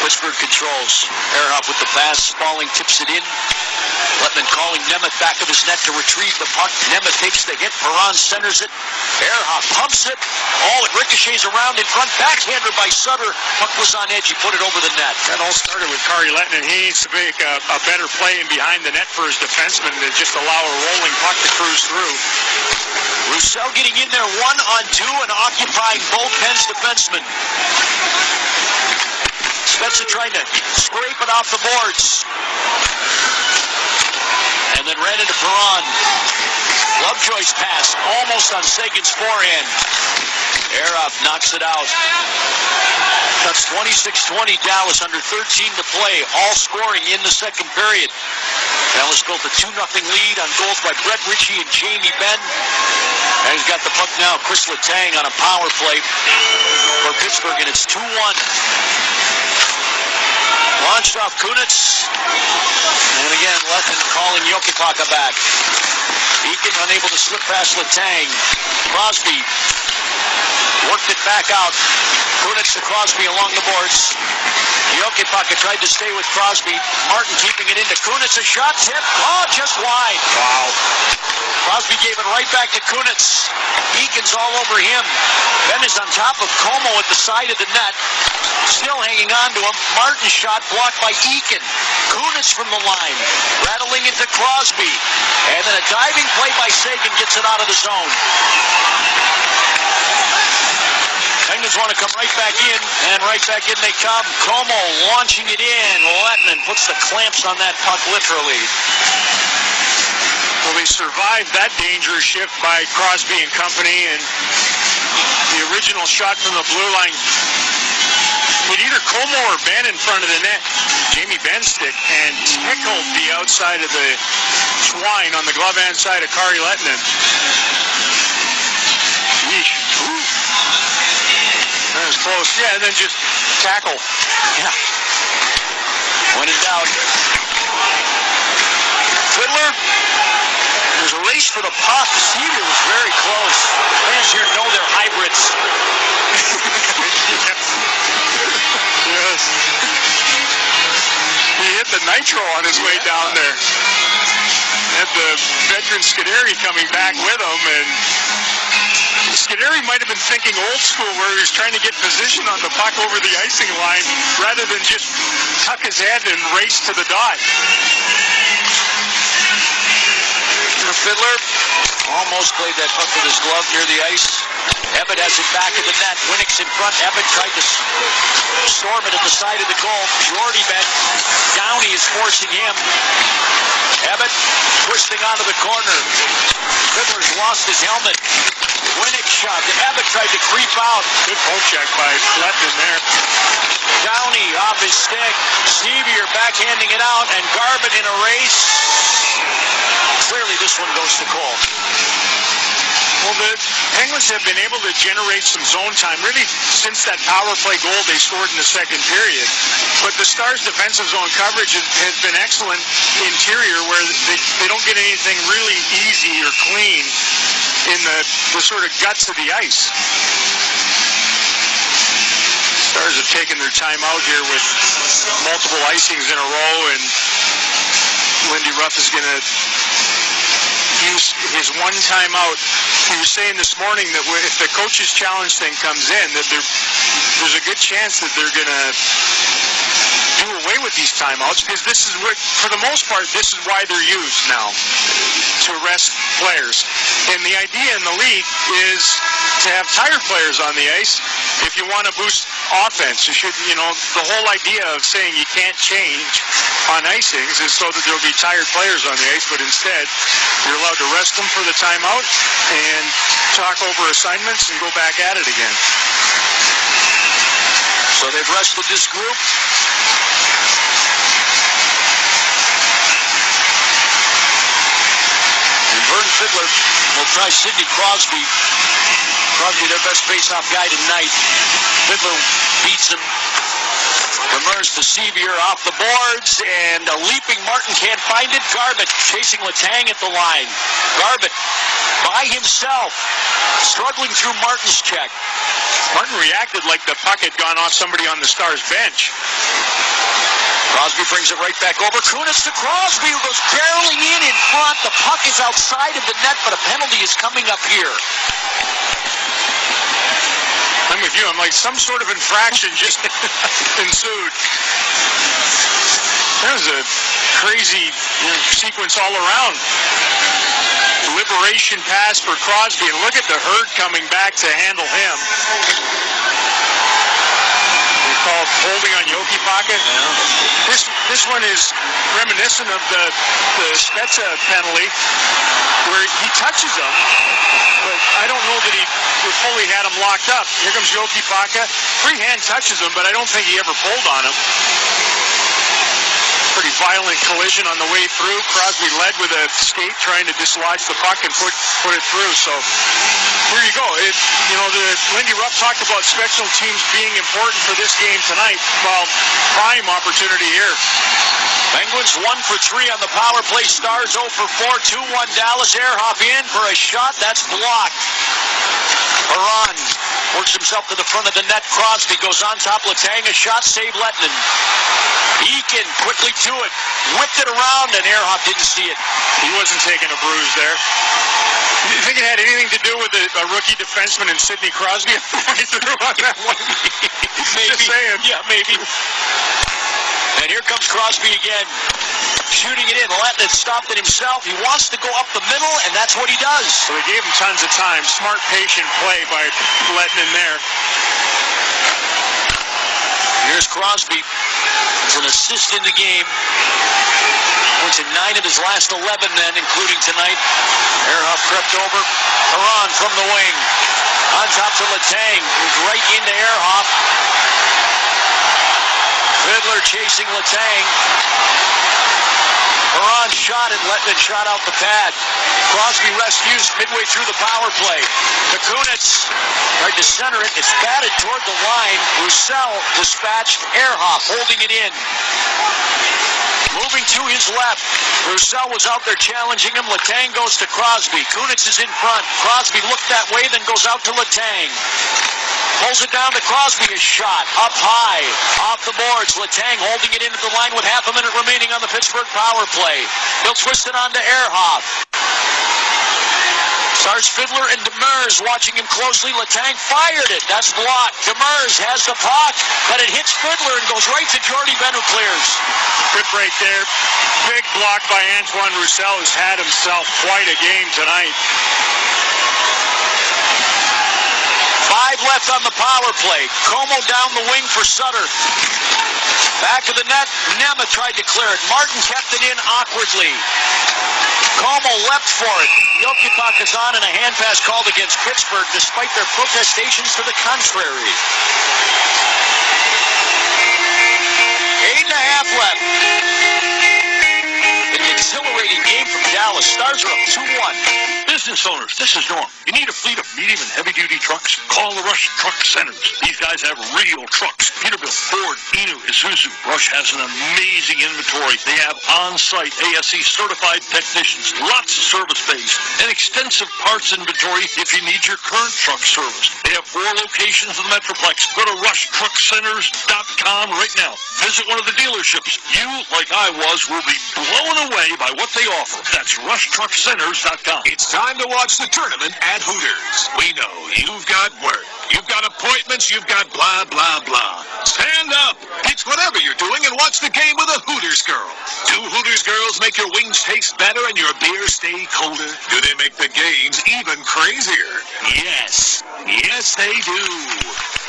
Pittsburgh controls. Ehrhoff with the pass. Spaulding tips it in. Letman calling Nemeth back of his net to retrieve the puck. Nemeth takes the hit. Perron centers it. Ehrhoff pumps it. Oh, it ricochets around in front. Backhander by Sutter. Puck was on edge. He put it over the net. That all started with Kari Lehtinen. He needs to make a better play in behind the net for his defenseman than just allow a rolling puck to cruise through. Roussel getting in there 1-on-2 and occupying both Penn's defensemen. Spencer trying to scrape it off the boards. And then ran into Perron. Lovejoy's pass almost on Sagan's forehand. Ehrhoff knocks it out. That's 26-20 Dallas, under 13 to play. All scoring in the second period. Dallas built a 2-0 lead on goals by Brett Ritchie and Jamie Benn. And he's got the puck now. Chris Letang on a power play for Pittsburgh, and it's 2-1. Launched off Kunitz. And again, Letang calling Jokipaka back. Eakin unable to slip past Letang. Crosby worked it back out. Kunitz to Crosby along the boards. Jokipaka tried to stay with Crosby. Martin keeping it into Kunitz. A shot tip. Oh, just wide. Wow. Crosby gave it right back to Kunitz. Eakin's all over him. Ben is on top of Como at the side of the net. Still hanging on to him. Martin's shot blocked by Eakin. Kunitz from the line. Rattling into Crosby. And then a diving play by Sagan gets it out of the zone. Penguins want to come right back in, and right back in they come. Como launching it in. Letman puts the clamps on that puck, literally. Well, they survived that dangerous shift by Crosby and company, and the original shot from the blue line hit either Como or Ben in front of the net. Jamie Benn stick, and tickled the outside of the twine on the glove hand side of Kari Lehtinen. Yeesh. Ooh. That was close. Yeah, and then just tackle. Yeah. When in doubt. Fiddler. There's a race for the puck. Seaver was very close. Fans here know they're hybrids. Yes. He hit the nitro on his way down there. Had the veteran Scuderi coming back with him, and Scuderi might have been thinking old school, where he was trying to get position on the puck over the icing line rather than just tuck his head and race to the dot. Fiddler almost played that puck with his glove near the ice. Ebbett has it back in the net. Winnick's in front. Ebbett tried to storm it at the side of the goal. Jordy bet. Downey is forcing him. Ebbett twisting onto the corner. Fiddler's lost his helmet. Winnick shot. Ebbett tried to creep out. Good poke check by Lehtinen there. Downey off his stick. Sevier backhanding it out, and Garvin in a race. Clearly this one goes to Cole. Well, the Penguins have been able to generate some zone time really since that power play goal they scored in the second period. But the Stars' defensive zone coverage has been excellent interior, where they don't get anything really easy or clean in the sort of guts of the ice. Stars have taken their time out here with multiple icings in a row, and Lindy Ruff is going to use his one timeout. He was saying this morning that if the coach's challenge thing comes in, that there's a good chance that they're going to do away with these timeouts, because this is what, for the most part, this is why they're used now, to rest players. And the idea in the league is to have tired players on the ice if you want to boost offense. You should, the whole idea of saying you can't change on icings is so that there'll be tired players on the ice, but instead you're allowed to rest them for the timeout and talk over assignments and go back at it again. So they've rested this group. And Vern Fiddler will try Sidney Crosby. Crosby, their best face-off guy tonight. Fiddler beats him. Demers to Sevier off the boards, and a leaping Martin can't find it. Garbutt chasing Letang at the line. Garbutt by himself, struggling through Martin's check. Martin reacted like the puck had gone off somebody on the Stars bench. Crosby brings it right back over. Kunitz to Crosby, who goes barreling in front. The puck is outside of the net, but a penalty is coming up here. I'm with you. I'm like, some sort of infraction just ensued. That was a crazy sequence all around. Liberation pass for Crosby, and look at the herd coming back to handle him. Called holding on Jokipaka. Yeah. This one is reminiscent of the Spezza penalty, where he touches him, but I don't know that he fully had him locked up. Here comes Jokipaka. Free hand touches him, but I don't think he ever pulled on him. Pretty violent collision on the way through. Crosby led with a skate, trying to dislodge the puck and put it through. So here you go. The Lindy Ruff talked about special teams being important for this game tonight. Well, prime opportunity here. Penguins 1 for 3 on the power play. Stars 0 for 4. 2-1 Dallas. Ehrhoff in for a shot. That's blocked. Perron works himself to the front of the net. Crosby goes on top. Letang, a shot, save Lettinen. Eakin quickly to it. Whipped it around, and Ehrhoff didn't see it. He wasn't taking a bruise there. Do you think it had anything to do with a rookie defenseman in Sidney Crosby? He threw on that one. Maybe. Just saying. Yeah, maybe. And here comes Crosby again. Shooting it in. Lettinen stopped it himself. He wants to go up the middle, and that's what he does. So they gave him tons of time. Smart, patient play by Lettinen there. Here's Crosby. He's an assist in the game. Points in 9 of his last 11 then, including tonight. Ehrhoff crept over. Perron from the wing. On top to Letang. Moves right into Ehrhoff. Fiddler chasing Letang. Perron shot and Lettinen shot out the pad. Crosby rescues midway through the power play. To Kunitz. Tried to center it. It's batted toward the line. Roussel dispatched Ehrhoff, holding it in. Moving to his left. Roussel was out there challenging him. Letang goes to Crosby. Kunitz is in front. Crosby looked that way, then goes out to Letang. Pulls it down to Crosby. A shot up high. Off the boards. Letang holding it in at the line with half a minute remaining on the Pittsburgh power play. He'll twist it on to Ehrhoff. Starts Fiddler and Demers watching him closely. Letang fired it. That's blocked. Demers has the puck, but it hits Fiddler and goes right to Jordy Benn, who clears. Good break there. Big block by Antoine Roussel, who's had himself quite a game tonight. 5 left on the power play. Como down the wing for Sutter. Back of the net. Nemeth tried to clear it. Martin kept it in awkwardly. Como leapt for it. Jokipaka's on, and a hand pass called against Pittsburgh despite their protestations to the contrary. 8.5 left. An exhilarating game from Dallas. Stars are up 2-1. Business owners, this is Norm. You need a fleet of medium and heavy-duty trucks? Call the Rush Truck Centers. These guys have real trucks. Peterbilt, Ford, Inu, Isuzu. Rush has an amazing inventory. They have on-site ASE certified technicians, lots of service bays, and extensive parts inventory if you need your current truck service. They have 4 locations in the Metroplex. Go to RushTruckCenters.com right now. Visit one of the dealerships. You, like I was, will be blown away by what they offer. That's RushTruckCenters.com. It's time to watch the tournament at Hooters. We know you've got work, you've got appointments, you've got blah, blah, blah. Stand up, pitch whatever you're doing, and watch the game with a Hooters girl. Do Hooters girls make your wings taste better and your beer stay colder? Do they make the games even crazier? Yes. Yes, they do.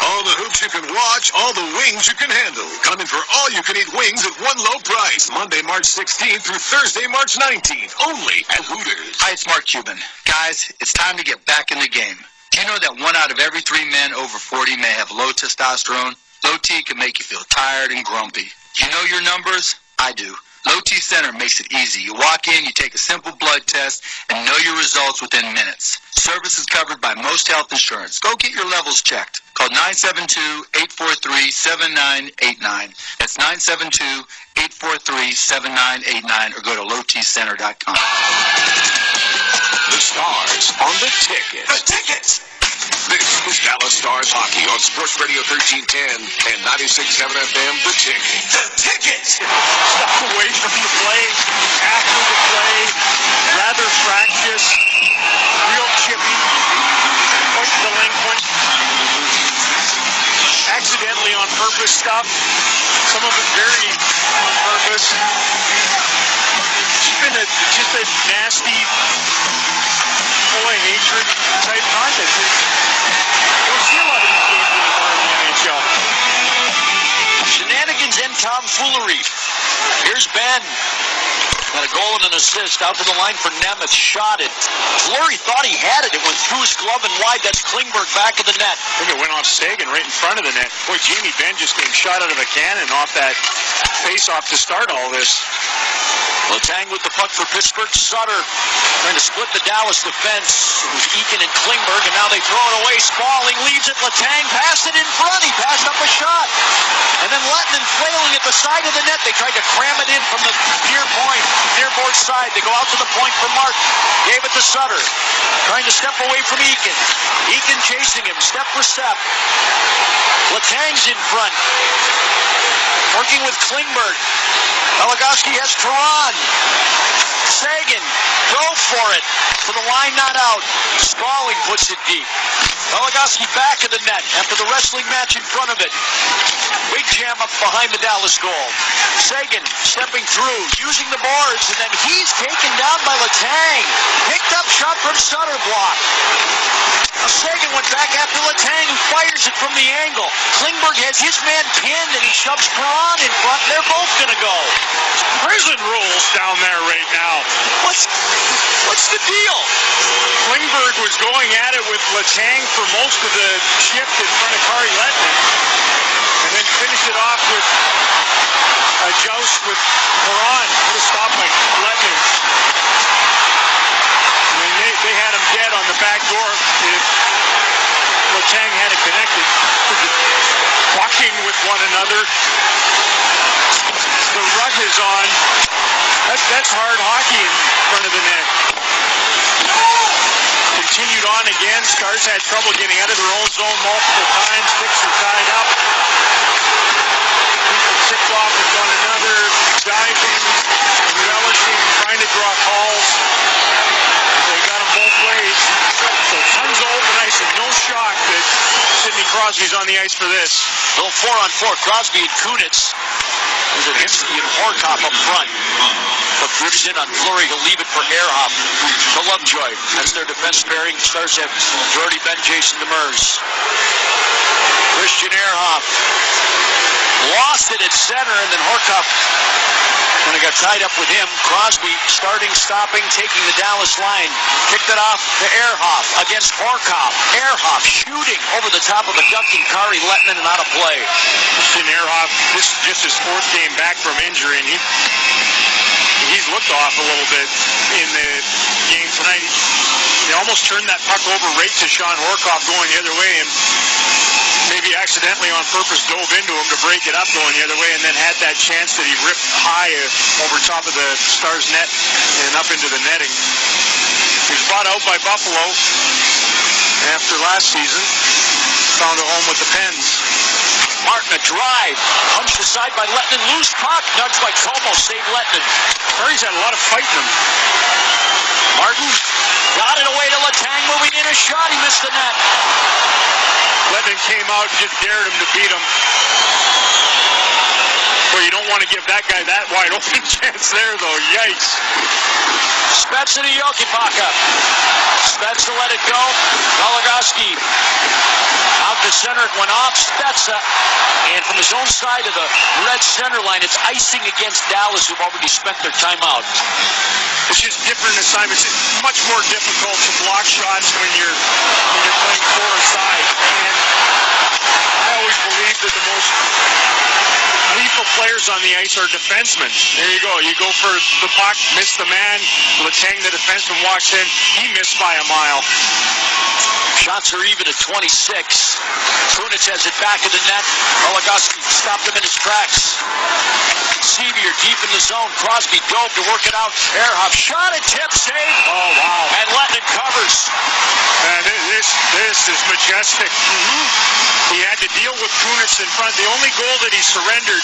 All the hoops you can watch, all the wings you can handle. Coming for all-you-can-eat wings at one low price. Monday, March 16th through Thursday, March 19th. Only at Hooters. Hi, it's Mark Cuban. Guys, it's time to get back in the game. Do you know that 1 out of every 3 men over 40 may have low testosterone? Low T can make you feel tired and grumpy. You know your numbers? I do. Low T Center makes it easy. You walk in, you take a simple blood test, and know your results within minutes. Service is covered by most health insurance. Go get your levels checked. Call 972-843-7989. That's 972-843-7989, or go to lowtcenter.com. The Stars on the ticket. The ticket! This is Dallas Stars Hockey on Sports Radio 1310 and 96.7 FM, The Ticket. The Ticket! Stuff away from the play, after the play, rather fractious, real chippy, point delinquent, accidentally on purpose stuff, some of it very on purpose. It's been just a nasty, full of hatred type content. You don't see a lot of these games anymore in the NHL. Shenanigans and tomfoolery. Here's Ben. Got a goal and an assist. Out to the line for Nemeth. Shot it. Fleury thought he had it. It went through his glove and wide. That's Klingberg back of the net. I think it went off Sagan right in front of the net. Boy, Jamie Benn just came shot out of a cannon off that face-off to start all this. Letang with the puck for Pittsburgh. Sutter trying to split the Dallas defense. It was Eakin and Klingberg, and now they throw it away. Spaulding leaves it. Letang passed it in front. He passed up a shot. And then Lettinen flailing at the side of the net. They tried to cram it in from the near point, nearboard side. They go out to the point for Martin. Gave it to Sutter. Trying to step away from Eakin. Eakin chasing him, step for step. Letang's in front. Working with Klingberg. Beligoski has Perron. Sagan drove for it. To the line, not out. Spaulding puts it deep. Beligoski back of the net after the wrestling match in front of it. Big jam up behind the Dallas goal. Sagan stepping through, using the boards, and then he's taken down by Letang. Picked up shot from Sutter, blocked. Now Sagan went back after Letang, who fires it from the angle. Klingberg has his man pinned, and he shoves Perron in front. They're both going to go. Prison rules down there right now. What's the deal? Klingberg was going at it with Letang for most of the shift in front of Kari Lettinen, and then finished it off with a joust with Perron. Put a stop by Lettinen. I mean, they had him dead on the back door if Letang had it connected. Walking with one another. The rut is on. That's hard hockey in front of the net. Continued on again. Stars had trouble getting out of their own zone multiple times. Sticks are tied up. People tipped off at one another, diving, relishing, trying to draw calls. They got them both ways. So tons of open ice, and no shock that Sidney Crosby's on the ice for this. Little 4-on-4. Crosby and Kunitz. There's an Hemsky and Horcoff up front. But drifts in on Fleury. He'll leave it for Ehrhoff to Lovejoy. That's their defense pairing. Stars have Jordy Ben, Jason Demers. Christian Ehrhoff lost it at center, and then Horcoff kind of got tied up with him. Crosby starting, stopping, taking the Dallas line. Kicked it off to Ehrhoff against Horcoff. Ehrhoff shooting over the top of a ducking Kari Lettinen and out of play. Christian Ehrhoff, this is just his fourth game back from injury, and he's looked off a little bit in the game tonight. They almost turned that puck over right to Sean Horcoff going the other way, and maybe accidentally on purpose dove into him to break it up going the other way, and then had that chance that he ripped high over top of the Stars net and up into the netting. He was bought out by Buffalo after last season. Found a home with the Pens. Martin, a drive. Punched aside by Lettinen. Loose puck. Nudged by Como. Saved Lettinen. Murray's had a lot of fight in him. Martin got it away to Letang. Moving in a shot. He missed the net. Lettinen came out and just dared him to beat him. Well, you don't want to give that guy that wide open chance there, though. Yikes. Spezza to Jokipaka. Spezza let it go. Beligoski out to center. It went off Spezza. And from his own side of the red center line, it's icing against Dallas, who've already spent their timeout. It's just different assignments. It's much more difficult to block shots when you're playing four aside. And I always believe that the most lethal players on the ice are defensemen. There you go. You go for the puck, miss the man. Letang, the defenseman, walks in. He missed by a mile. Shots are even at 26. Kunitz has it back in the net. Oligoski stopped him in his tracks. Sevier deep in the zone. Crosby dove to work it out. Ehrhoff shot and tip, save. Oh, wow. And Lettman covers. Man, this is majestic. He had to deal with Kunitz in front. The only goal that he surrendered